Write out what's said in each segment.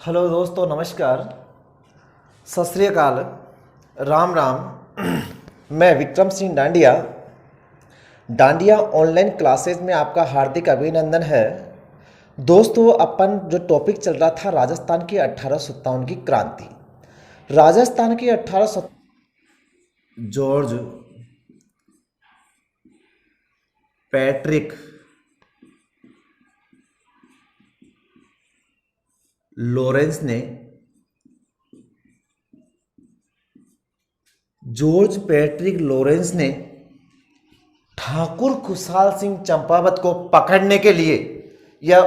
Hello दोस्तों, नमस्कार, सत श्री अकाल, राम राम। मैं विक्रम सिंह डांडिया डांडिया ऑनलाइन क्लासेस में आपका हार्दिक अभिनंदन है। दोस्तों, अपन जो टॉपिक चल रहा था राजस्थान की 1857 की क्रांति। राजस्थान की 18 जॉर्ज पैट्रिक लॉरेंस ने जॉर्ज पैट्रिक लॉरेंस ने ठाकुर खुशहाल सिंह चंपावत को पकड़ने के लिए, या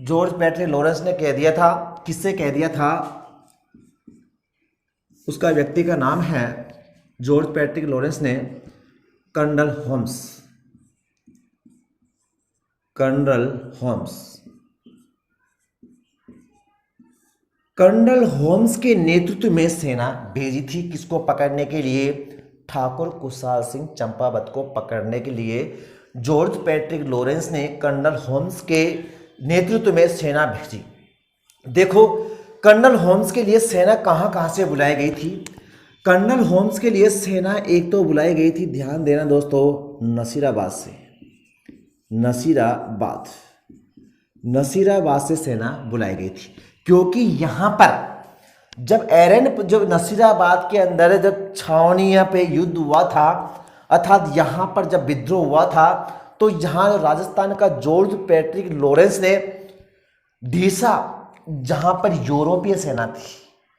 जॉर्ज पैट्रिक लॉरेंस ने कह दिया था, किससे कह दिया था, उसका व्यक्ति का नाम है जॉर्ज पैट्रिक लॉरेंस ने colonel Holmes. Colonel Holmes colonel Holmes के नेतृत्व में सेना भेजी थी किसको पकड़ने के लिए? ठाकुर खुशहाल सिंह चंपावत को पकड़ने के लिए जॉर्ज पैट्रिक लॉरेंस ने कर्नल होम्स के नेतृत्व में सेना भेजी। देखो, कर्नल होम्स के लिए सेना कहां कहां से बुलाई गई थी। कर्नल होम्स के लिए सेना एक तो बुलाई गई थी, ध्यान देना दोस्तों, नसीराबाद से। नसीराबाद से सेना बुलाई गई थी, क्योंकि यहां पर जब नसीराबाद के अंदर जब छावनिया पे युद्ध हुआ था, अर्थात यहां पर जब विद्रोह हुआ था, तो यहां राजस्थान का जॉर्ज पैट्रिक लॉरेंस ने ढीसा, जहां पर यूरोपीय सेना थी,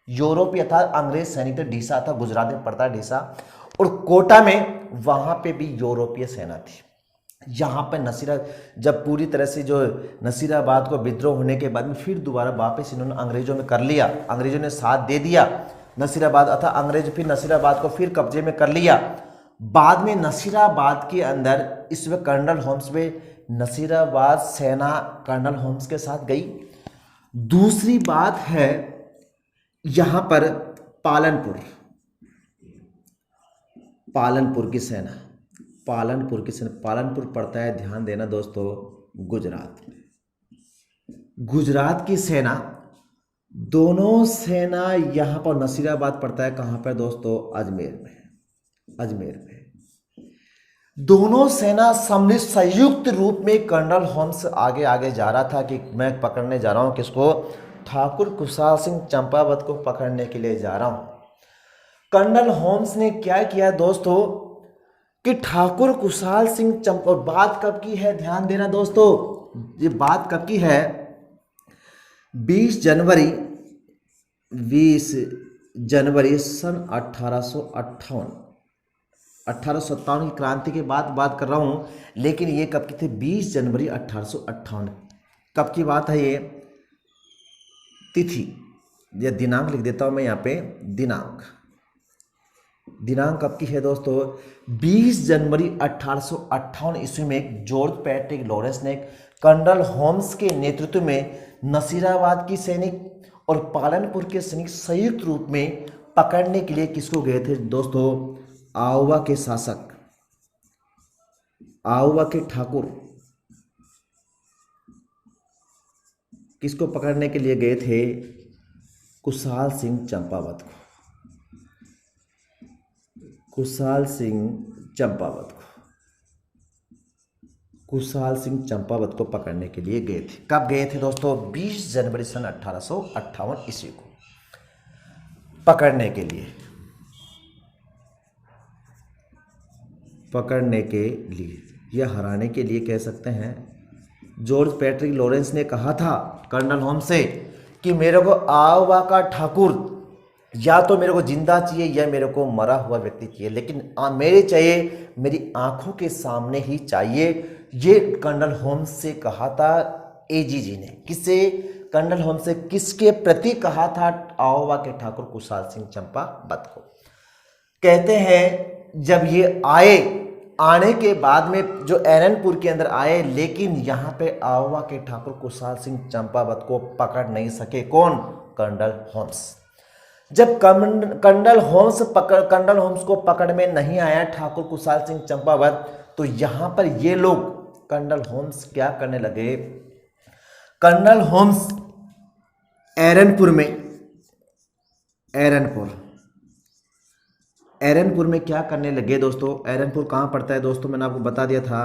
यूरोपीय था, अंग्रेज सैनिक थे, ढीसा था, गुजरात में पड़ता है ढीसा, और कोटा में वहां पे भी यूरोपीय सेना थी। यहाँ पर जब पूरी तरह से जो नसीराबाद को विद्रोह होने के बाद में फिर दोबारा वापस इन्होंने अंग्रेजों में कर लिया, अंग्रेजों ने साथ दे दिया नसीराबाद, अर्थात अंग्रेज फिर नसीराबाद को फिर कब्जे में कर लिया। बाद में नसीराबाद के अंदर इस वक्त कर्नल होम्स में नसीराबाद सेना कर्नल होम्स के साथ गई। दूसरी बात है यहाँ पर पालनपुर की सेना। पालनपुर पड़ता है, ध्यान देना दोस्तों, गुजरात में। गुजरात की सेना, दोनों सेना यहां पर, नसीराबाद पड़ता है कहां पर दोस्तों? अजमेर में। दोनों सेना सम्मिलित संयुक्त रूप में कर्नल होम्स आगे जा रहा था कि मैं पकड़ने जा रहा हूं किसको? ठाकुर खुशहाल सिंह चंपावत को पकड़ने के लिए जा रहा हूं। कर्नल होम्स ने क्या किया दोस्तों कि ठाकुर खुशहाल सिंह चंपा, बात कब की है, ध्यान देना दोस्तों, ये बात कब की है? 20 जनवरी सन 1857 की क्रांति के बाद बात कर रहा हूं, लेकिन ये कब की थी? 20 जनवरी 1858। कब की बात है ये? तिथि या दिनांक लिख देता हूं मैं यहाँ पे, दिनांक कब की है दोस्तों? 20 जनवरी 1858 ईस्वी में जॉर्ज पैट्रिक लॉरेंस ने कर्नल होम्स के नेतृत्व में नसीराबाद की सैनिक और पालनपुर के सैनिक संयुक्त रूप में पकड़ने के लिए किसको गए थे दोस्तों? आउवा के शासक, आउवा के ठाकुर, किसको पकड़ने के लिए गए थे? खुशहाल सिंह चंपावत को। खुशहाल सिंह चंपावत को पकड़ने के लिए गए थे। कब गए थे दोस्तों? 20 जनवरी सन 1858 ईस्वी को पकड़ने के लिए या हराने के लिए कह सकते हैं। जॉर्ज पैट्रिक लॉरेंस ने कहा था कर्नल होम्स से कि मेरे को आवा का ठाकुर या तो मेरे को जिंदा चाहिए या मेरे को मरा हुआ व्यक्ति चाहिए, लेकिन मेरे चाहिए, मेरी आंखों के सामने ही चाहिए। ये कर्नल होम्स से कहा था एजीजी ने। किससे? कर्नल होम्स से किसके प्रति कहा था? आवा के ठाकुर खुशहाल सिंह चंपावत को। कहते हैं जब ये आने के बाद में जो एरनपुर के अंदर आए, लेकिन यहाँ पे आवा के ठाकुर खुशहाल सिंह चंपावत को पकड़ नहीं सके। कौन? Colonel Holmes. जब कर्नल होम्स को पकड़ में नहीं आया ठाकुर खुशहाल सिंह चंपावत, तो यहां पर ये लोग, कर्नल होम्स क्या करने लगे? कर्नल होम्स एरनपुर में, एरनपुर में क्या करने लगे दोस्तों? एरनपुर कहाँ पड़ता है दोस्तों? मैंने आपको बता दिया था,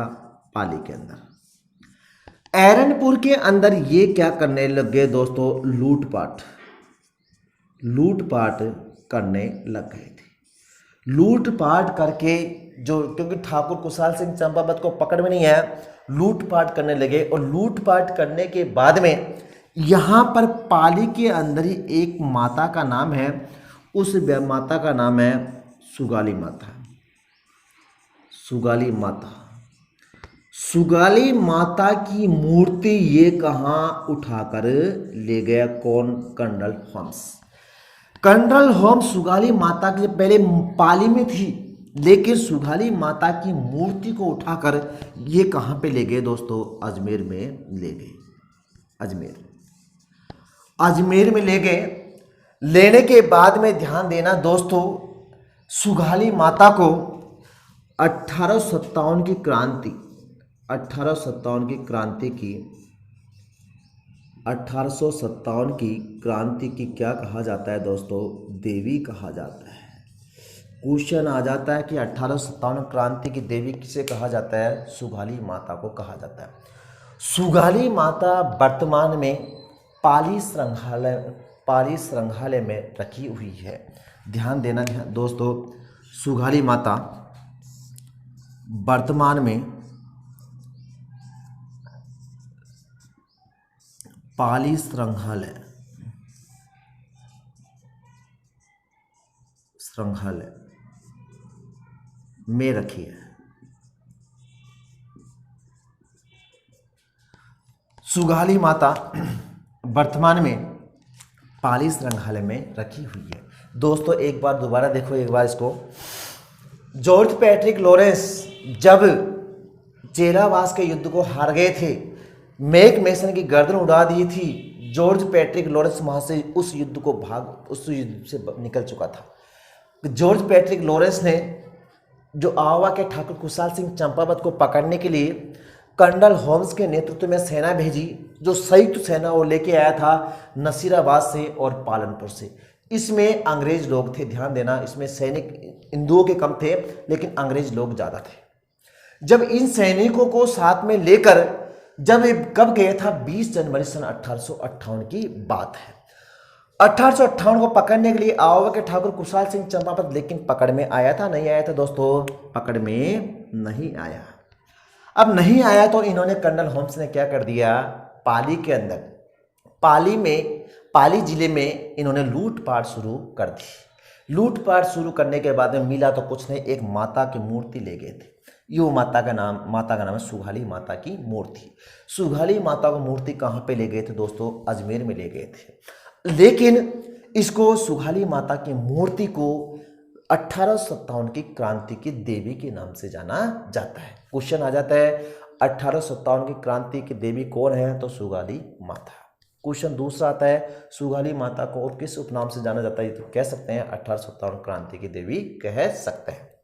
पाली के अंदर। एरनपुर के अंदर ये क्या करने लगे दोस्तों? लूटपाट करने लग गए थे। लूटपाट करके जो, क्योंकि ठाकुर कुशाल सिंह चंपावत को पकड़ में नहीं है, लूटपाट करने लगे। और लूटपाट करने के बाद में यहाँ पर पाली के अंदर ही एक माता का नाम है, उस माता का नाम है सुगाली माता। सुगाली माता की मूर्ति ये कहाँ उठाकर ले गया? कौन? कर्नल होम्स सुगाली माता की पहले पाली में थी, लेकिन सुगाली माता की मूर्ति को उठाकर ये कहाँ पे ले गए दोस्तों? अजमेर में ले गए। अजमेर में ले गए। लेने के बाद में ध्यान देना दोस्तों, सुगाली माता को 1857 की क्रांति, 1857 की क्रांति की क्या कहा जाता है दोस्तों? देवी कहा जाता है। क्वेश्चन आ जाता है कि 1857 क्रांति की देवी किसे कहा जाता है? सुगाली माता को कहा जाता है। सुगाली माता वर्तमान में पाली संग्रहालय में रखी हुई है। ध्यान देना दोस्तों, सुगाली माता वर्तमान में पाली संग्रहालय में रखी है। सुगाली माता वर्तमान में पाली संग्रहालय में रखी हुई है। दोस्तों एक बार दोबारा देखो, एक बार इसको। जॉर्ज पैट्रिक लॉरेंस जब चेलावास के युद्ध को हार गए थे, मैक मैसन की गर्दन उड़ा दी थी, जॉर्ज पैट्रिक लॉरेंस वहां से उस युद्ध से निकल चुका था। जॉर्ज पैट्रिक लॉरेंस ने जो आवा के ठाकुर कुशाल सिंह चंपावत को पकड़ने के लिए कर्नल होम्स के नेतृत्व में सेना भेजी, जो संयुक्त सेना वो लेके आया था नसीराबाद से और पालनपुर से। इसमें अंग्रेज लोग थे, ध्यान देना, इसमें सैनिक हिंदुओं के कम थे लेकिन अंग्रेज लोग ज़्यादा थे। जब इन सैनिकों को साथ में लेकर कब गया था? 20 जनवरी सन 1858 की बात है। 1858 को पकड़ने के लिए आवा के ठाकुर कुशाल सिंह चंपावत लेकिन पकड़ में आया था? नहीं आया था दोस्तों, पकड़ में नहीं आया। अब नहीं आया तो इन्होंने, कर्नल होम्स ने क्या कर दिया? पाली के अंदर, पाली जिले में इन्होंने लूटपाट शुरू कर दी। लूटपाट शुरू करने के बाद में मिला तो कुछ नहीं, एक माता की मूर्ति ले गए थे। यो माता का नाम है सुगाली माता की मूर्ति। सुगाली माता को मूर्ति कहाँ पे ले गए थे दोस्तों? अजमेर में ले गए थे। लेकिन इसको सुगाली माता की मूर्ति को 1857 की क्रांति की देवी के नाम से जाना जाता है। क्वेश्चन आ जाता है 1857 की क्रांति की देवी कौन है? तो सुगाली माता। क्वेश्चन दूसरा आता है, सुगाली माता को और किस उपनाम से जाना जाता है? तो कह सकते हैं 1857 क्रांति की देवी कह सकते हैं।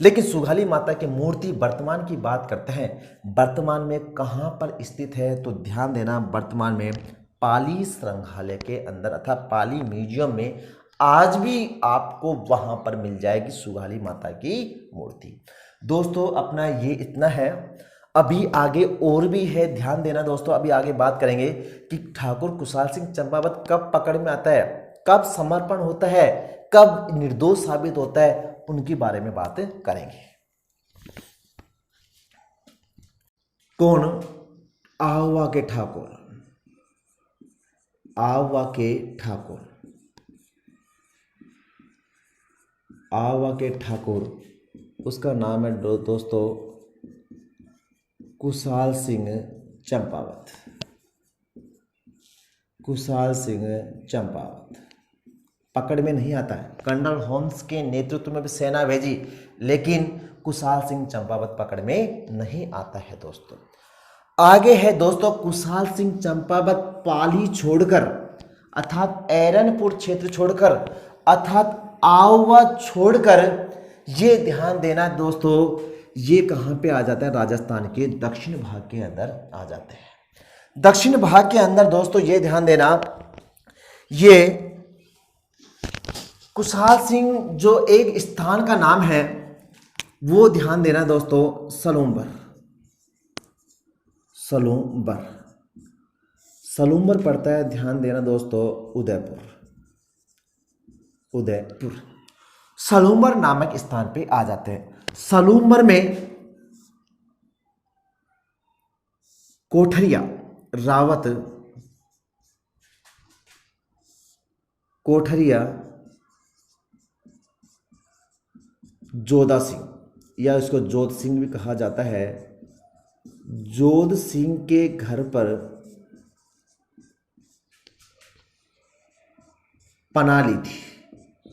लेकिन सुगाली माता की मूर्ति वर्तमान की बात करते हैं, वर्तमान में कहाँ पर स्थित है? तो ध्यान देना, वर्तमान में पाली संग्रहालय के अंदर अर्थात पाली म्यूजियम में आज भी आपको वहां पर मिल जाएगी सुगाली माता की मूर्ति। दोस्तों अपना ये इतना है, अभी आगे और भी है, ध्यान देना दोस्तों। अभी आगे बात करेंगे कि ठाकुर कुशाल सिंह चंपावत कब पकड़ में आता है, कब समर्पण होता है, कब निर्दोष साबित होता है, उनके बारे में बात करेंगे। कौन? आवा के ठाकुर, उसका नाम है दोस्तों कुशाल सिंह चंपावत। पकड़ में नहीं आता है। कर्नल होम्स के नेतृत्व में भी सेना भेजी, लेकिन कुशाल सिंह चंपावत पकड़ में नहीं आता है दोस्तों। आगे है दोस्तों, कुशाल सिंह चंपावत पाली छोड़कर अर्थात एरनपुर क्षेत्र छोड़कर अर्थात आवा छोड़कर, ये ध्यान देना दोस्तों, ये कहाँ पे आ जाता है? राजस्थान के दक्षिण भाग के अंदर आ जाते हैं। दक्षिण भाग के अंदर दोस्तों ये ध्यान देना, ये कुशाल सिंह जो एक स्थान का नाम है वो ध्यान देना दोस्तों, सलूम्बर। सलूम्बर, सलूम्बर पड़ता है, ध्यान देना दोस्तों, उदयपुर। उदयपुर सलूम्बर नामक स्थान पे आ जाते हैं। सलूम्बर में कोठरिया, रावत, कोठरिया, जोधा सिंह, या इसको जोध सिंह भी कहा जाता है, जोध सिंह के घर पर पनाह ली थी,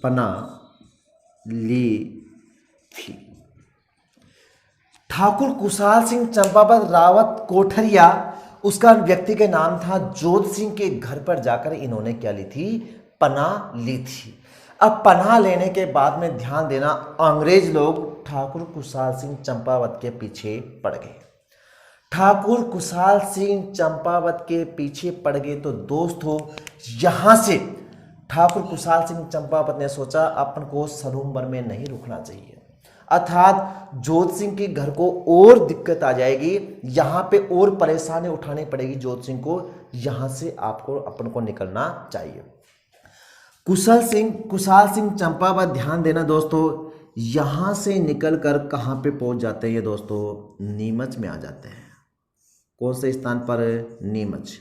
पनाह ली थी। ठाकुर कुशाल सिंह चंपावत रावत कोठरिया, उसका व्यक्ति के नाम था, जोध सिंह के घर पर जाकर इन्होंने क्या ली थी, पनाह ली थी। अब पनाह लेने के बाद में ध्यान देना, अंग्रेज लोग ठाकुर कुशाल सिंह चंपावत के पीछे पड़ गए। ठाकुर कुशाल सिंह चंपावत के पीछे पड़ गए तो दोस्तों यहां से ठाकुर कुशाल सिंह चंपावत ने सोचा अपन को सलूम्बर में नहीं रुकना चाहिए, अर्थात जोध सिंह के घर को और दिक्कत आ जाएगी, यहाँ पे और परेशानी उठानी पड़ेगी जोध सिंह को, यहाँ से आपको अपन को निकलना चाहिए। कुशाल सिंह चंपावत, ध्यान देना दोस्तों, यहाँ से निकलकर कहाँ पे पहुँच जाते हैं ये दोस्तों, नीमच में आ जाते हैं। कौन से स्थान पर, नीमच।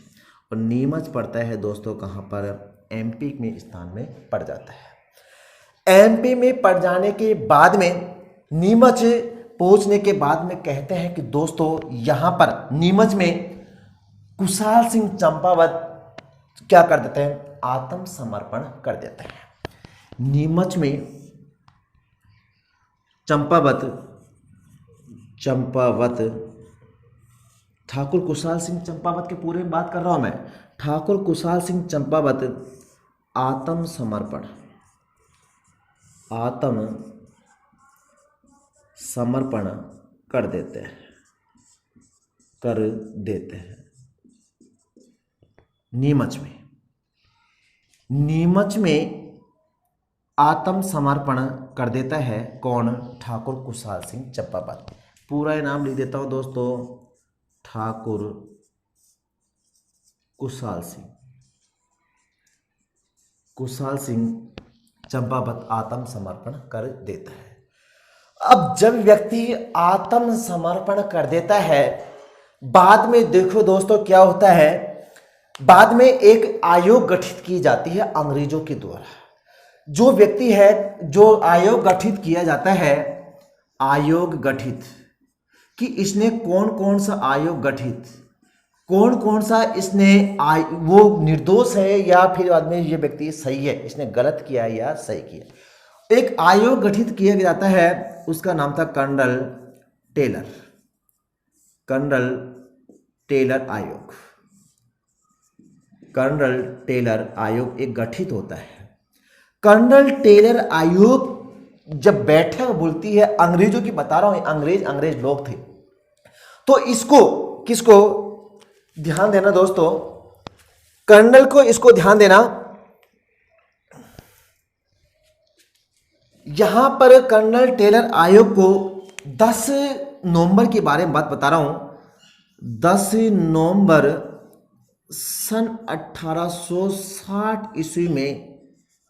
और नीमच पड़ता है दोस्तों कहाँ पर, एमपी में स्थान में पड़ जाता है। एमपी में पड़ जाने के बाद में, नीमच पहुंचने के बाद में कहते हैं कि दोस्तों यहाँ पर नीमच में कुशाल सिंह चंपावत क्या कर देते हैं, आत्मसमर्पण कर देते हैं। नीमच में चंपावत ठाकुर कुशाल सिंह चंपावत के पूरे में बात कर रहा हूं मैं। ठाकुर कुशाल सिंह चंपावत आत्मसमर्पण कर देते हैं नीमच में आत्मसमर्पण कर देता है कौन, ठाकुर कुशाल सिंह चंपावत। पूरा नाम लिख देता हूं दोस्तों, ठाकुर कुशाल सिंह चंपावत आत्मसमर्पण कर देता है। अब जब व्यक्ति आत्मसमर्पण कर देता है, बाद में देखो दोस्तों क्या होता है, बाद में एक आयोग गठित की जाती है अंग्रेजों के द्वारा। जो व्यक्ति है, जो आयोग गठित किया जाता है, आयोग गठित कि इसने कौन कौन सा आयोग गठित, कौन कौन सा इसने वो निर्दोष है या फिर बाद में ये व्यक्ति सही है, इसने गलत किया है या सही किया। एक आयोग गठित किया जाता है, उसका नाम था कर्नल टेलर आयोग एक गठित होता है। कर्नल टेलर आयोग जब बैठक बोलती है, अंग्रेजों की बता रहा हूं, अंग्रेज लोग थे, तो इसको किसको ध्यान देना दोस्तों, कर्नल को इसको ध्यान देना। यहां पर कर्नल टेलर आयोग को 10 नवंबर के बारे में बात बता रहा हूं। 10 नवंबर सन 1860 ईस्वी में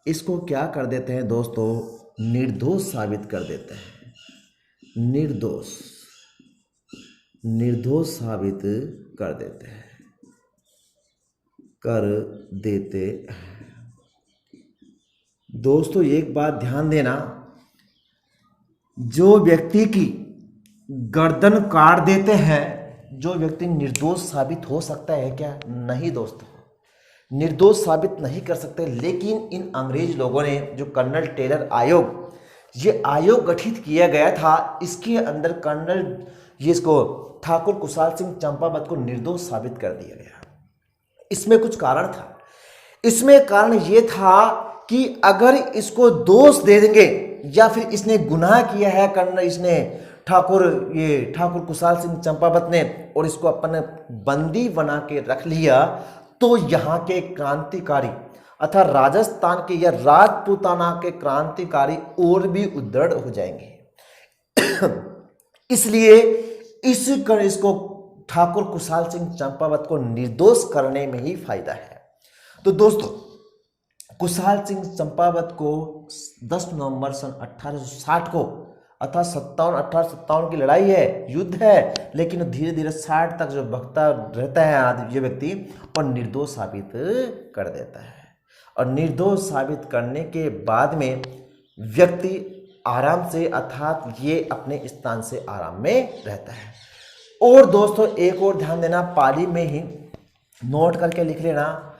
इसको क्या कर देते हैं दोस्तों, निर्दोष साबित कर देते हैं। निर्दोष साबित कर देते हैं। दोस्तों एक बात ध्यान देना, जो व्यक्ति की गर्दन काट देते हैं, जो व्यक्ति निर्दोष साबित हो सकता है क्या, नहीं दोस्तों, निर्दोष साबित नहीं कर सकते। लेकिन इन अंग्रेज लोगों ने जो कर्नल टेलर आयोग, ये आयोग गठित किया गया था, इसके अंदर कर्नल ये इसको ठाकुर कुशाल सिंह चंपावत को निर्दोष साबित कर दिया गया। इसमें कुछ कारण था। इसमें कारण ये था कि अगर इसको दोष दे देंगे या फिर इसने गुनाह किया है, कर्नल इसने ठाकुर कुशाल सिंह चंपावत ने, और इसको अपन बंदी बना के रख लिया, तो यहाँ के क्रांतिकारी अर्थात राजस्थान के या राजपूताना के क्रांतिकारी और भी उद्धृढ़ हो जाएंगे। इसलिए इसको ठाकुर कुशाल सिंह चंपावत को निर्दोष करने में ही फायदा है। तो दोस्तों, कुशाल सिंह चंपावत को 10 नवंबर सन 1860 को अर्थात 1857 की लड़ाई है, युद्ध है, लेकिन धीरे धीरे 60 तक जो भगता रहता है आदमी, ये व्यक्ति, और निर्दोष साबित कर देता है। और निर्दोष साबित करने के बाद में व्यक्ति आराम से अर्थात ये अपने स्थान से आराम में रहता है। और दोस्तों एक और ध्यान देना, पाली में ही नोट करके लिख लेना,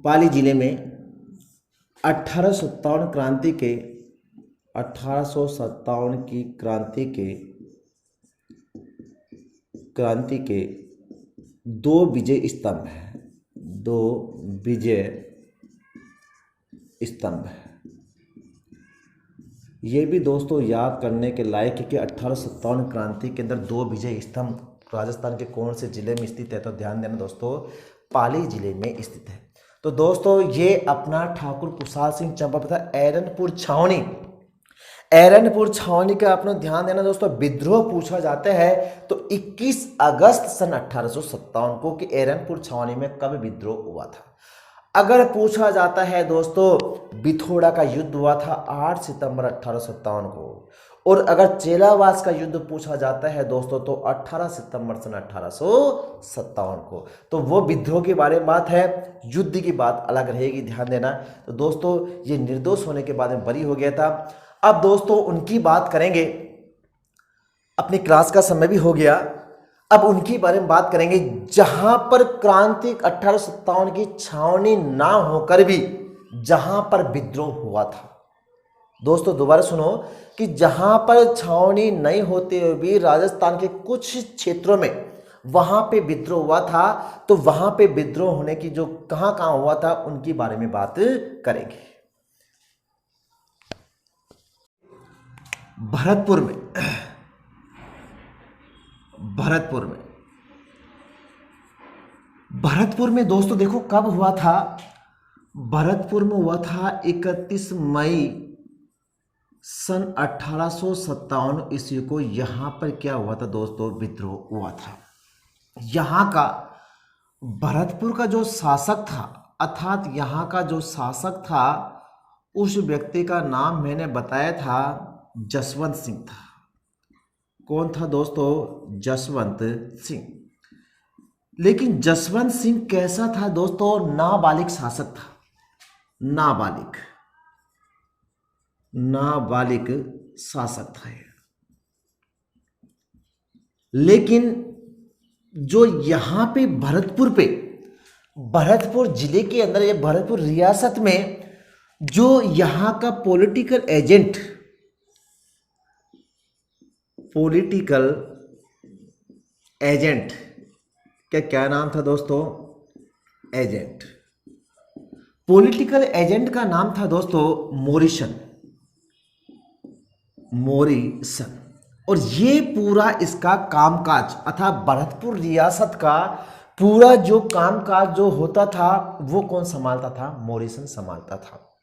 पाली जिले में 1857 की क्रांति के 2 विजय स्तंभ हैं, 2 विजय स्तंभ है। ये भी दोस्तों याद करने के लायक है कि 1857 क्रांति के अंदर 2 विजय स्तंभ राजस्थान के कौन से जिले में स्थित है, तो ध्यान देना दोस्तों, पाली जिले में स्थित है। तो दोस्तों ये अपना ठाकुर कुशाल सिंह चंपावत एरनपुर छावनी का अपना ध्यान देना दोस्तों। विद्रोह पूछा जाता है तो 21 अगस्त सन 1857 को कि एरनपुर छावनी में कब विद्रोह हुआ था। अगर पूछा जाता है दोस्तों बिथोड़ा का युद्ध हुआ था 8 सितंबर 1857 को, और अगर चेलावास का युद्ध पूछा जाता है दोस्तों तो 18 सितंबर सन 1857 को। तो वो विद्रोह के बारे में बात है, युद्ध की बात अलग रहेगी, ध्यान देना। तो दोस्तों ये निर्दोष होने के बाद में बरी हो गया था। अब दोस्तों उनकी बात करेंगे, अपनी क्लास का समय भी हो गया, अब उनके बारे में बात करेंगे जहां पर क्रांति 1857 की छावनी ना होकर भी जहां पर विद्रोह हुआ था। दोस्तों दोबारा सुनो कि जहां पर छावनी नहीं होते हुए भी राजस्थान के कुछ क्षेत्रों में वहां पे विद्रोह हुआ था, तो वहां पे विद्रोह होने की जो कहां हुआ था उनके बारे में बात करेंगे। भरतपुर में दोस्तों देखो कब हुआ था। भरतपुर में हुआ था 31 मई सन 1857 ईस्वी को। यहां पर क्या हुआ था दोस्तों, विद्रोह हुआ था। यहां का भरतपुर का जो शासक था, अर्थात यहां का जो शासक था, उस व्यक्ति का नाम मैंने बताया था जसवंत सिंह था। कौन था दोस्तों, जसवंत सिंह। लेकिन जसवंत सिंह कैसा था दोस्तों, नाबालिग शासक था, नाबालिग शासक था। लेकिन जो यहां पे भरतपुर जिले के अंदर, ये भरतपुर रियासत में जो यहां का पॉलिटिकल एजेंट क्या नाम था दोस्तों, पॉलिटिकल एजेंट का नाम था दोस्तों मॉरिसन। और ये पूरा इसका कामकाज अर्थात भरतपुर रियासत का पूरा जो कामकाज जो होता था वो कौन संभालता था, मॉरिसन संभालता था।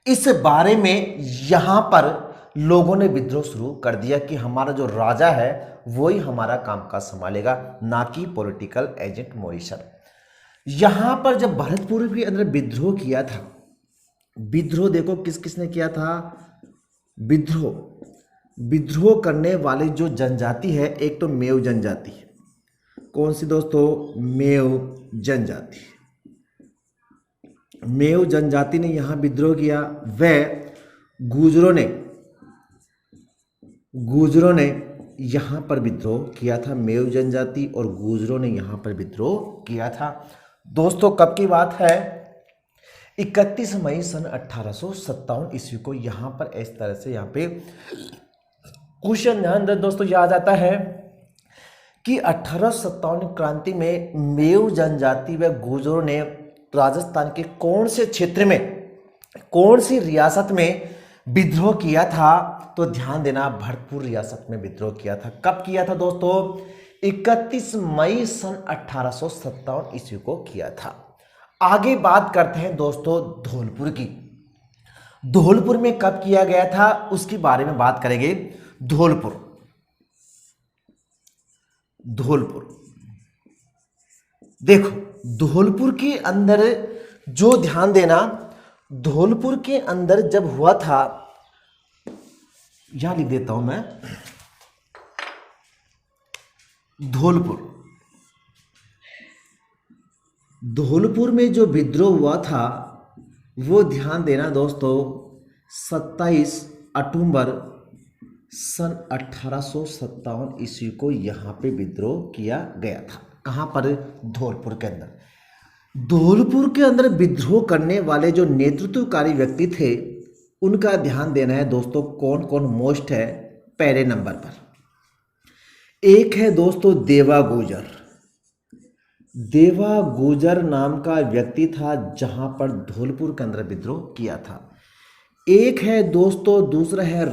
इस बारे में यहां पर लोगों ने विद्रोह शुरू कर दिया कि हमारा जो राजा है वही हमारा कामकाज संभालेगा, ना कि पॉलिटिकल एजेंट मॉरिसन। यहां पर जब भरतपुर के अंदर विद्रोह किया था, विद्रोह देखो किस किसने किया था, विद्रोह करने वाली जो जनजाति है, एक तो मेव जनजाति। कौन सी दोस्तों, मेव जनजाति ने यहां विद्रोह किया। वह गुर्जरों ने यहां पर विद्रोह किया था। मेव जनजाति और गुर्जरों ने यहां पर विद्रोह किया था। दोस्तों कब की बात है, 31 मई सन 1857 ईस्वी को। यहां पर इस तरह से यहां पे क्वेश्चन ध्यान दे दोस्तों, याद आता है कि 1857 क्रांति में मेव जनजाति व गुर्जरों ने राजस्थान के कौन से क्षेत्र में, कौन सी रियासत में विद्रोह किया था, तो तो ध्यान देना भरतपुर रियासत में विद्रोह किया था। कब किया था दोस्तों? 31 मई सन 1857 ईस्वी को किया था। आगे बात करते हैं दोस्तों धौलपुर की। धौलपुर में कब किया गया था उसके बारे में बात करेंगे। धौलपुर देखो, धौलपुर के अंदर जो ध्यान देना, धौलपुर के अंदर जब हुआ था, यहां लिख देता हूं मैं, धौलपुर में जो विद्रोह हुआ था वो ध्यान देना दोस्तों 27 अक्टूबर सन 1857 ईस्वी को यहाँ पे विद्रोह किया गया था। कहाँ पर? धौलपुर के अंदर। धौलपुर के अंदर विद्रोह करने वाले जो नेतृत्वकारी व्यक्ति थे उनका ध्यान देना है दोस्तों, कौन कौन मोस्ट है। पहले नंबर पर एक है दोस्तों देवा गुजर। देवा गुजर नाम का व्यक्ति था जहां पर धौलपुर के अंदर विद्रोह किया था। एक है दोस्तों, दूसरा है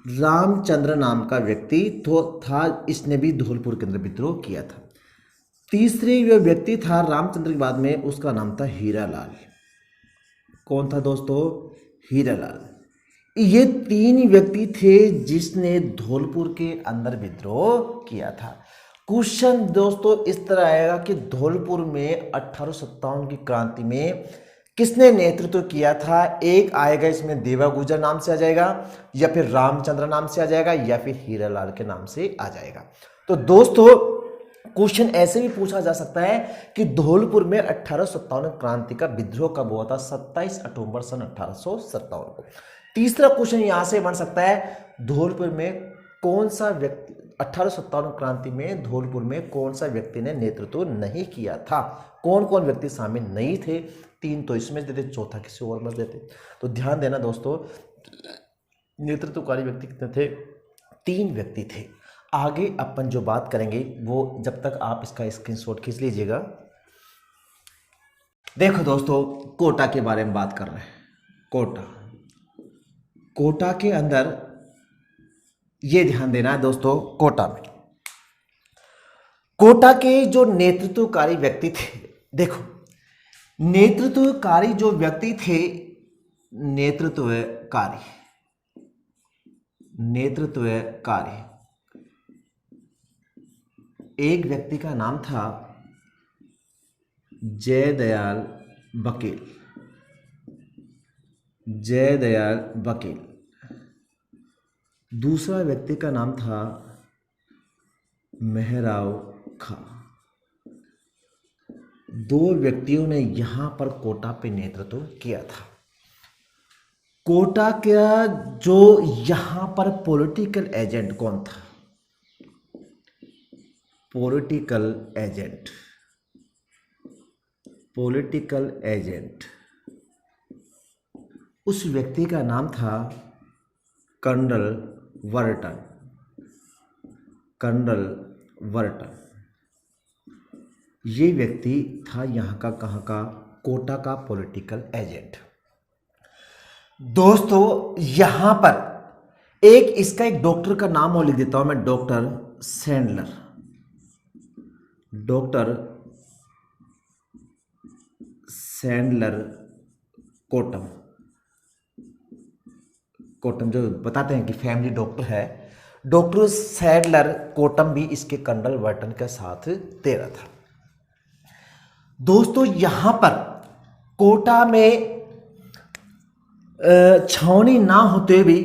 रामचंद्र नाम का व्यक्ति तो था, इसने भी धौलपुर के अंदर विद्रोह किया था। तीसरे जो व्यक्ति था रामचंद्र के बाद में, उसका नाम था हीरालाल। कौन था दोस्तों? हीरालाल। ये 3 व्यक्ति थे जिसने धौलपुर के अंदर विद्रोह किया था। क्वेश्चन दोस्तों इस तरह आएगा कि धौलपुर में 1857 की क्रांति में किसने नेतृत्व किया था। एक आएगा इसमें देवा गुजर नाम से आ जाएगा, या फिर रामचंद्र नाम से आ जाएगा, या फिर हीरालाल के नाम से आ जाएगा। तो दोस्तों क्वेश्चन ऐसे भी पूछा जा सकता है कि धौलपुर में 1857 क्रांति का विद्रोह कब हुआ था? 27 अक्टूबर सन 1857 को। तीसरा क्वेश्चन यहां से बन सकता है, धौलपुर में कौन सा व्यक्ति, 1857 क्रांति में धौलपुर में कौन सा व्यक्ति ने नेतृत्व नहीं किया था? कौन कौन व्यक्ति शामिल नहीं थे? 3 तो इसमें देते, चौथा किसी और में देते। तो ध्यान देना दोस्तों, नेतृत्वकारी व्यक्ति कितने थे? 3 व्यक्ति थे। आगे अपन जो बात करेंगे वो, जब तक आप इसका स्क्रीनशॉट खींच लीजिएगा। देखो दोस्तों, कोटा के बारे में बात कर रहे हैं। कोटा के अंदर ये ध्यान देना है दोस्तों, कोटा के जो नेतृत्वकारी व्यक्ति थे, देखो नेतृत्वकारी जो व्यक्ति थे, नेतृत्वकारी एक व्यक्ति का नाम था जयदयाल बकील। दूसरा व्यक्ति का नाम था मेहराव खां। 2 व्यक्तियों ने यहां पर कोटा पे नेतृत्व किया था। कोटा का जो यहां पर पॉलिटिकल एजेंट कौन था? पॉलिटिकल एजेंट उस व्यक्ति का नाम था कर्नल वर्टन। ये व्यक्ति था यहाँ का, कहाँ का? कोटा का पॉलिटिकल एजेंट। दोस्तों यहाँ पर इसका एक डॉक्टर का नाम और लिख देता हूं मैं, डॉक्टर सैंडलर कोटम जो बताते हैं कि फैमिली डॉक्टर है, डॉक्टर सैंडलर कोटम भी इसके कर्नल वर्टन के साथ दे रहा था। दोस्तों यहां पर कोटा में छावनी ना होते भी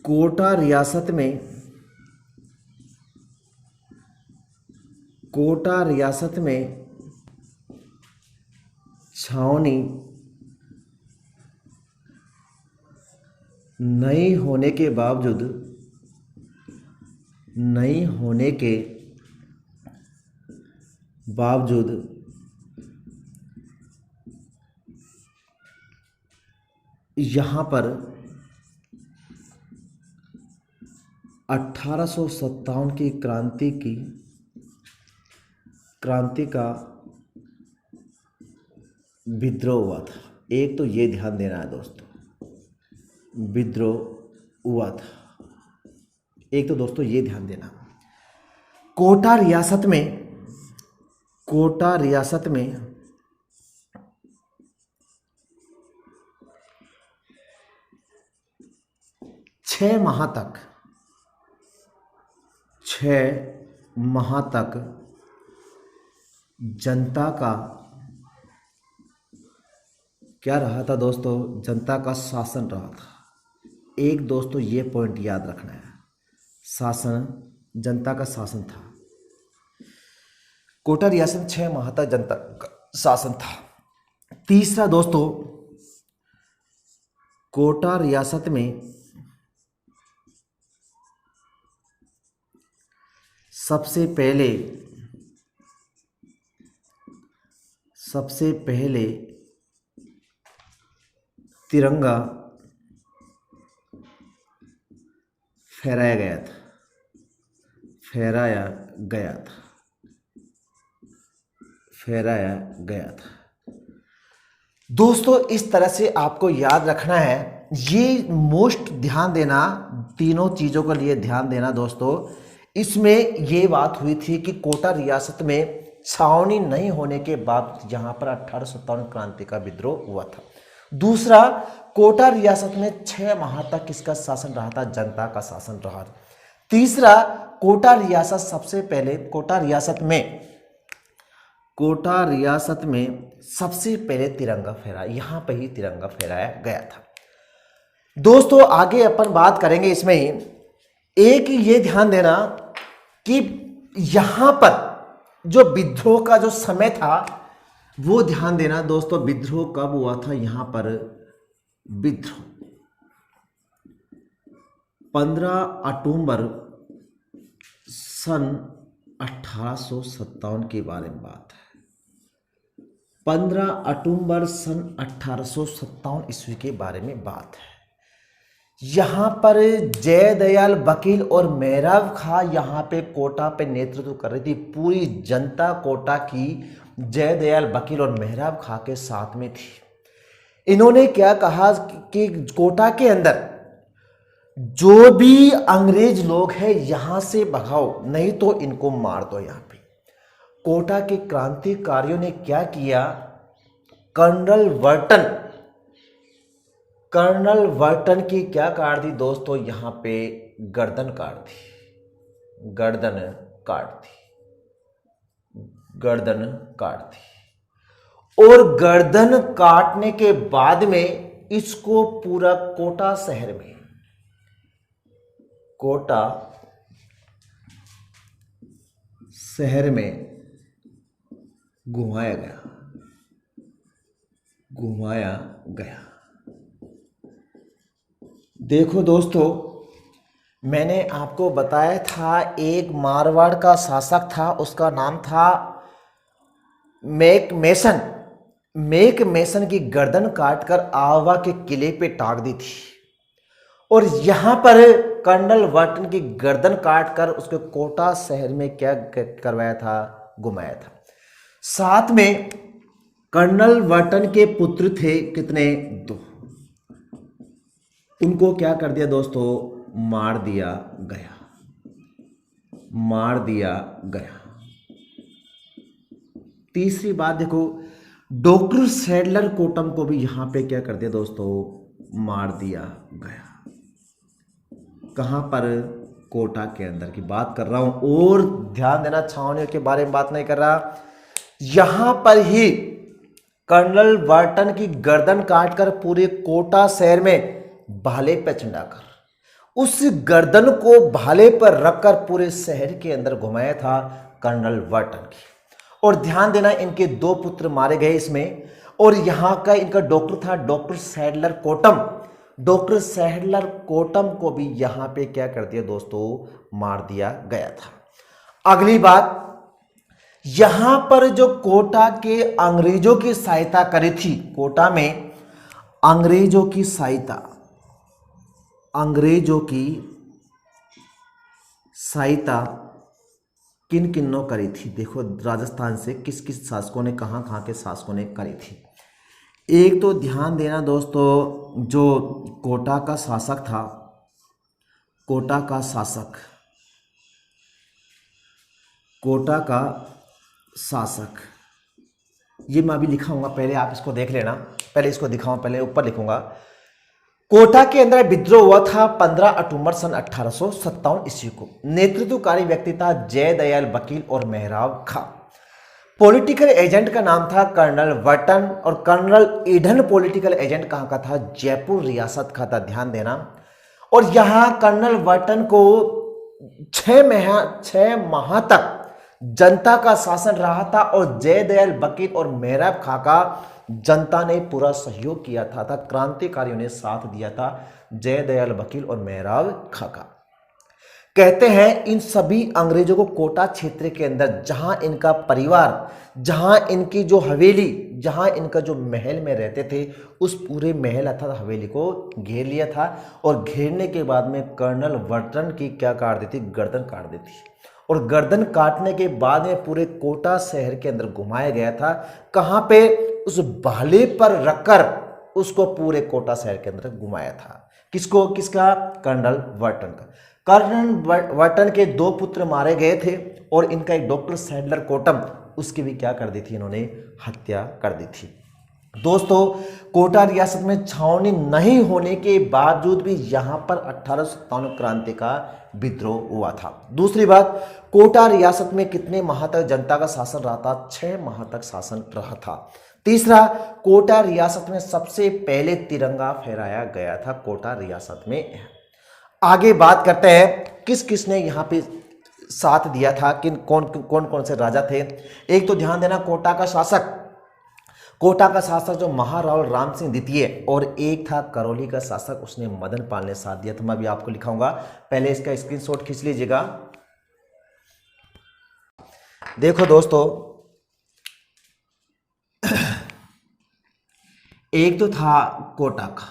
कोटा रियासत में छावनी नहीं होने के बावजूद यहाँ पर 1857 की क्रांति का विद्रोह हुआ था। एक तो ये ध्यान देना है दोस्तों, विद्रोह हुआ था। एक तो दोस्तों ये ध्यान देना, कोटा रियासत में 6 माह तक जनता का क्या रहा था दोस्तों, जनता का शासन रहा था। एक दोस्तों ये पॉइंट याद रखना है, शासन, जनता का शासन था। कोटा रियासत 6 माह तक जनता का शासन था। तीसरा दोस्तों, कोटा रियासत में सबसे पहले तिरंगा फहराया गया था। दोस्तों इस तरह से आपको याद रखना है, ये मोस्ट ध्यान देना, तीनों चीज़ों के लिए ध्यान देना दोस्तों। इसमें ये बात हुई थी कि कोटा रियासत में छावनी नहीं होने के बाद यहाँ पर 1857 क्रांति का विद्रोह हुआ था। दूसरा, कोटा रियासत में 6 माह तक किसका शासन रहा था, जनता का शासन रहा। तीसरा, कोटा रियासत में सबसे पहले तिरंगा फहराया, यहाँ पे ही तिरंगा फहराया गया था। दोस्तों आगे अपन बात करेंगे इसमें ही। एक ये ध्यान देना कि यहाँ पर जो विद्रोह का जो समय था वो ध्यान देना दोस्तों, विद्रोह कब हुआ था। यहाँ पर विद्रोह 15 अक्टूबर सन 1857 के बारे में बात है। 15 अक्टूबर सन 1857 ईस्वी के बारे में बात है। यहाँ पर जयदयाल बकील और मेहराब खां यहाँ पे कोटा पे नेतृत्व कर रही थी। पूरी जनता कोटा की जयदयाल बकील और मेहराब खां के साथ में थी। इन्होंने क्या कहा कि कोटा के अंदर जो भी अंग्रेज लोग हैं यहाँ से भगाओ, नहीं तो इनको मार दो। यहाँ पे कोटा के क्रांतिकारियों ने क्या किया, कर्नल वर्टन की क्या काट दी दोस्तों, यहाँ पे गर्दन काट दी। और गर्दन काटने के बाद में इसको पूरा कोटा शहर में घुमाया गया। देखो दोस्तों, मैंने आपको बताया था एक मारवाड़ का शासक था, उसका नाम था मेक मेसन की गर्दन काटकर आवा के किले पे टांग दी थी। और यहाँ पर कर्नल वर्टन की गर्दन काटकर उसके कोटा शहर में क्या करवाया था, घुमाया था। साथ में कर्नल वर्टन के पुत्र थे कितने, 2। उनको क्या कर दिया दोस्तों, मार दिया गया। तीसरी बात देखो, डॉक्टर सैडलर कोटम को भी यहां पे क्या कर दिया दोस्तों, मार दिया गया। कहां पर, कोटा के अंदर की बात कर रहा हूं। और ध्यान देना, छावनियों के बारे में बात नहीं कर रहा। यहां पर ही कर्नल वर्टन की गर्दन काटकर पूरे कोटा शहर में भाले पे चढ़ाकर उस गर्दन को भाले पर रखकर पूरे शहर के अंदर घुमाया था कर्नल वर्टन की। और ध्यान देना, इनके 2 पुत्र मारे गए इसमें। और यहाँ का इनका डॉक्टर था डॉक्टर सैडलर कोटम को भी यहाँ पे क्या कर दिया दोस्तों, मार दिया गया था। अगली बात, यहाँ पर जो कोटा के अंग्रेजों की सहायता करी थी, कोटा में अंग्रेजों की सहायता किन किन्नों करी थी। देखो राजस्थान से किस किस शासकों ने, कहाँ के शासकों ने करी थी। एक तो ध्यान देना दोस्तों, जो कोटा का शासक था, कोटा का शासक, कोटा का शासक, ये मैं अभी लिखाऊंगा, पहले आप इसको देख लेना, पहले इसको दिखाऊं, पहले ऊपर लिखूंगा। कोटा के अंदर विद्रोह हुआ था 15 अक्टूबर सन 1857 ईस्वी को। नेतृत्वकारी व्यक्ति था जयदयाल वकील और मेहराब खां। पॉलिटिकल एजेंट का नाम था कर्नल वर्टन, और कर्नल ईडन पॉलिटिकल एजेंट कहाँ का था? जयपुर रियासत का था, ध्यान देना। और यहाँ कर्नल वर्टन को 6 माह तक जनता का शासन रहा था, और जयदयाल वकील और मेहराब खां का जनता ने पूरा सहयोग किया था क्रांतिकारियों ने साथ दिया था जयदयाल वकील और मेहराब खां का। कहते हैं इन सभी अंग्रेजों को कोटा क्षेत्र के अंदर, जहां इनका परिवार, जहां इनकी जो हवेली, जहां इनका जो महल में रहते थे, उस पूरे महल अर्थात हवेली को घेर लिया था। और घेरने के बाद में कर्नल वर्टन की क्या काट दी थी? गर्दन काट दी थी। और गर्दन काटने के बाद में पूरे कोटा शहर के अंदर घुमाया गया था। कहां पे? उस भाले पर रखकर उसको पूरे कोटा शहर के अंदर घुमाया था। किसको? किसका? कर्नल वर्टन का। कर्नल वर्टन के 2 पुत्र मारे गए थे, और इनका एक डॉक्टर सैडलर कोटम, उसकी भी क्या कर दी थी? इन्होंने हत्या कर दी थी। दोस्तों, कोटा रियासत में छावनी नहीं होने के बावजूद भी यहां पर 1857 क्रांति का विद्रोह हुआ था। दूसरी बात, कोटा रियासत में कितने माह तक जनता का शासन रहा था? 6 माह तक शासन रहा था। तीसरा, कोटा रियासत में सबसे पहले तिरंगा फहराया गया था कोटा रियासत में। आगे बात करते हैं किस किस ने यहाँ पे साथ दिया था, किन कौन कौन कौन से राजा थे। एक तो ध्यान देना, कोटा का शासक, कोटा का शासक जो महाराव राम सिंह द्वितीय, और एक था करौली का शासक, उसने मदन पाल ने साथ दिया। तो मैं भी आपको लिखाऊंगा, पहले इसका स्क्रीनशॉट खींच लीजिएगा। देखो दोस्तों, एक तो था कोटा का,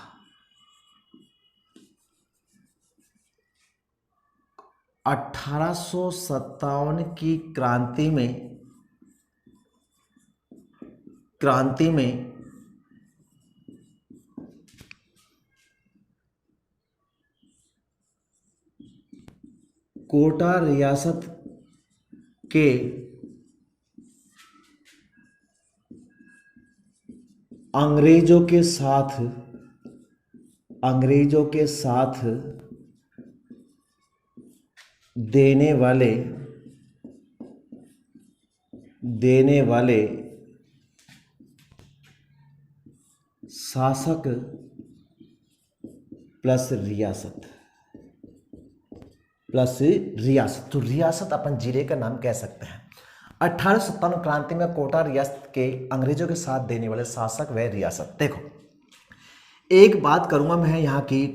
1857 की क्रांति में कोटा रियासत के अंग्रेजों के साथ देने वाले शासक प्लस रियासत, तो रियासत अपन जिले का नाम कह सकते हैं। 1857 क्रांति में कोटा रियासत के अंग्रेजों के साथ देने वाले शासक व रियासत। देखो, एक बात करूंगा मैं यहाँ की,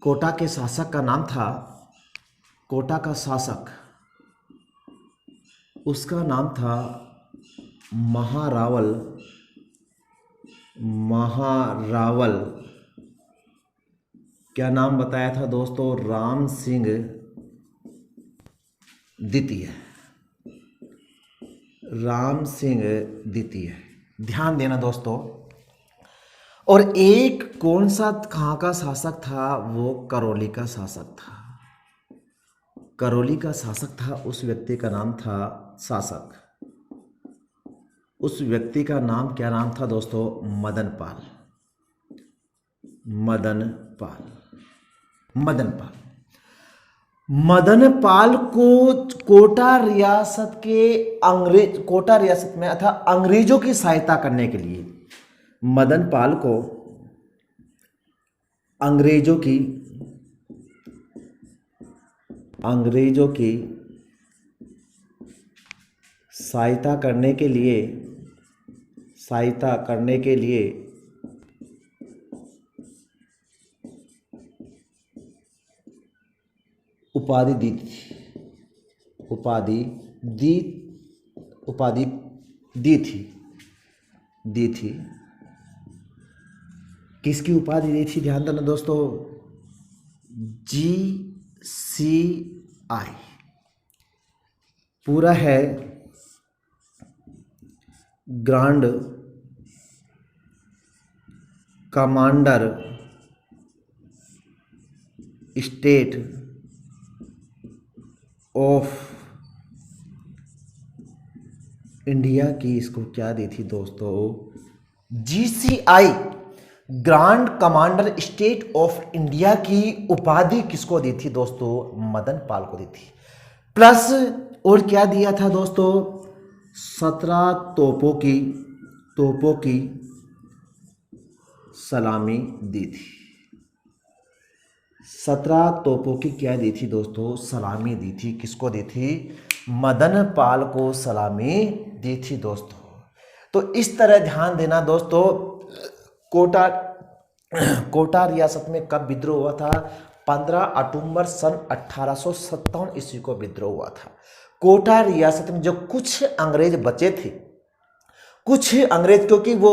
कोटा के शासक का नाम था, कोटा का शासक, उसका नाम था महारावल क्या नाम बताया था दोस्तों? राम सिंह द्वितीय, राम सिंह द्वितीय। ध्यान देना दोस्तों। और एक कौन सा कहाँ का शासक था? वो करौली का शासक था, करौली का शासक था। उस व्यक्ति का नाम था शासक, उस व्यक्ति का नाम क्या नाम था दोस्तों? मदन पाल। मदन पाल को कोटा रियासत में अथा अंग्रेजों की सहायता करने के लिए, मदन पाल को अंग्रेजों की सहायता करने के लिए उपाधि दी थी। किसकी उपाधि दी थी? ध्यान देना दोस्तों, GCI पूरा है grand commander state of India की इसको क्या दी थी दोस्तों, GCI grand commander state of India की उपाधि किसको दी थी दोस्तों, मदन पाल को दी थी। प्लस और क्या दिया था दोस्तों, 17 तोपों की सलामी दी थी। 17 तोपों की क्या दी थी दोस्तों, सलामी दी थी। किसको दी थी, मदन पाल को सलामी दी थी दोस्तों। तो इस तरह ध्यान देना दोस्तों, कोटा रियासत में कब विद्रोह हुआ था, 15 अक्टूबर सन 1857 ईस्वी को विद्रोह हुआ था। कोटा रियासत में जो कुछ अंग्रेज बचे थे, कुछ अंग्रेज, क्योंकि वो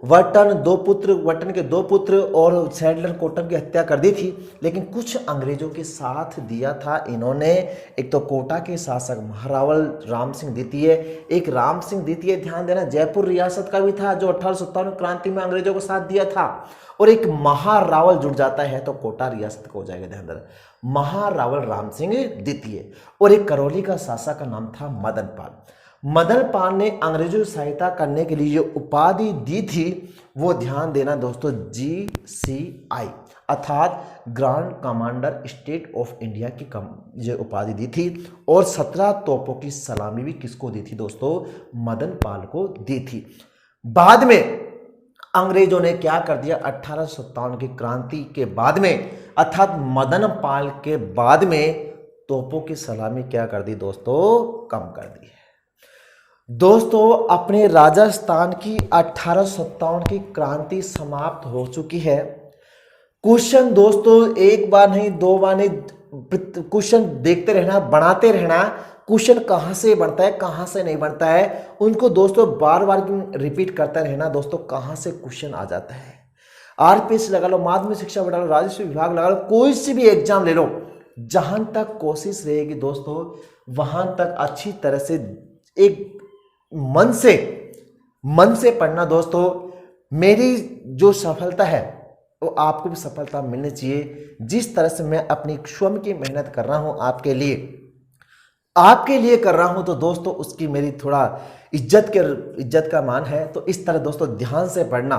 वटन के दो पुत्र और सैडलर कोटम की हत्या कर दी थी, लेकिन कुछ अंग्रेजों के साथ दिया था इन्होंने। एक तो कोटा के शासक महारावल राम सिंह द्वितीय, एक राम सिंह द्वितीय, ध्यान देना, जयपुर रियासत का भी था जो 1857 क्रांति में अंग्रेजों को साथ दिया था, और एक महारावल जुड़ जाता है तो कोटा रियासत को हो जाएगा। ध्यान देना, महारावल राम सिंह द्वितीय, और एक करौली का शासक का नाम था मदन पाल। मदन पाल ने अंग्रेजों की सहायता करने के लिए जो उपाधि दी थी वो ध्यान देना दोस्तों, GCI अर्थात grand commander state of India की जो उपाधि दी थी, और 17 तोपों की सलामी भी किसको दी थी दोस्तों, मदन पाल को दी थी। बाद में अंग्रेजों ने क्या कर दिया, 1857 की क्रांति के बाद में अर्थात मदन पाल के बाद में तोपों की सलामी क्या कर दी दोस्तों, कम कर दी है। दोस्तों अपने राजस्थान की 1857 की क्रांति समाप्त हो चुकी है। क्वेश्चन दोस्तों एक बार नहीं, दो बार नहीं, क्वेश्चन देखते रहना, बनाते रहना। क्वेश्चन कहाँ से बनता है, कहाँ से नहीं बनता है, उनको दोस्तों बार बार रिपीट करता रहना दोस्तों, कहाँ से क्वेश्चन आ जाता है। RPS लगा लो, माध्यमिक शिक्षा बोर्ड लगा लो, राजस्व विभाग लगा लो, कोई सी भी एग्जाम ले लो, जहां तक कोशिश रहेगी दोस्तों वहां तक अच्छी तरह से एक मन से पढ़ना दोस्तों। मेरी जो सफलता है वो आपको भी सफलता मिलनी चाहिए। जिस तरह से मैं अपनी स्वयं की मेहनत कर रहा हूं आपके लिए कर रहा हूं, तो दोस्तों उसकी मेरी थोड़ा इज्जत का मान है। तो इस तरह दोस्तों ध्यान से पढ़ना,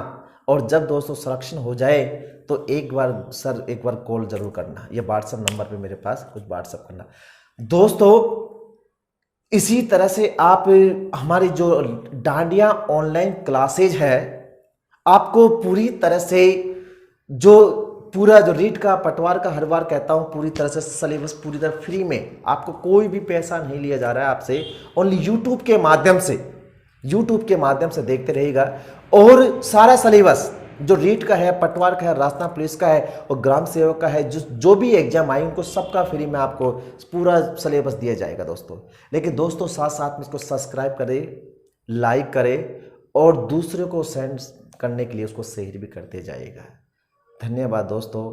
और जब दोस्तों सिलेक्शन हो जाए तो एक बार कॉल जरूर करना, ये व्हाट्सएप नंबर पे मेरे पास कुछ व्हाट्सएप करना दोस्तों। इसी तरह से आप हमारी जो डांडिया ऑनलाइन क्लासेज है, आपको पूरी तरह से जो रीड का पटवार का हर बार कहता हूं, पूरी तरह से सिलेबस पूरी तरह फ्री में, आपको कोई भी पैसा नहीं लिया जा रहा है आपसे, ओनली यूट्यूब के माध्यम से देखते रहेगा। और सारा सिलेबस जो रीड का है, पटवार का है, राजस्थान पुलिस का है और ग्राम सेवक का है, जो भी एग्जाम आए उनको सबका फ्री में आपको पूरा सिलेबस दिया जाएगा दोस्तों। लेकिन दोस्तों साथ साथ में इसको सब्सक्राइब करें, लाइक करें और दूसरे को सेंड करने के लिए उसको शेयर भी करते जाइएगा। धन्यवाद दोस्तों,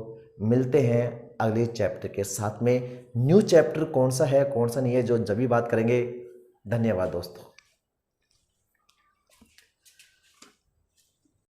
मिलते हैं अगले चैप्टर के साथ में। न्यू चैप्टर कौन सा है कौन सा नहीं है जो जब भी बात करेंगे। धन्यवाद दोस्तों।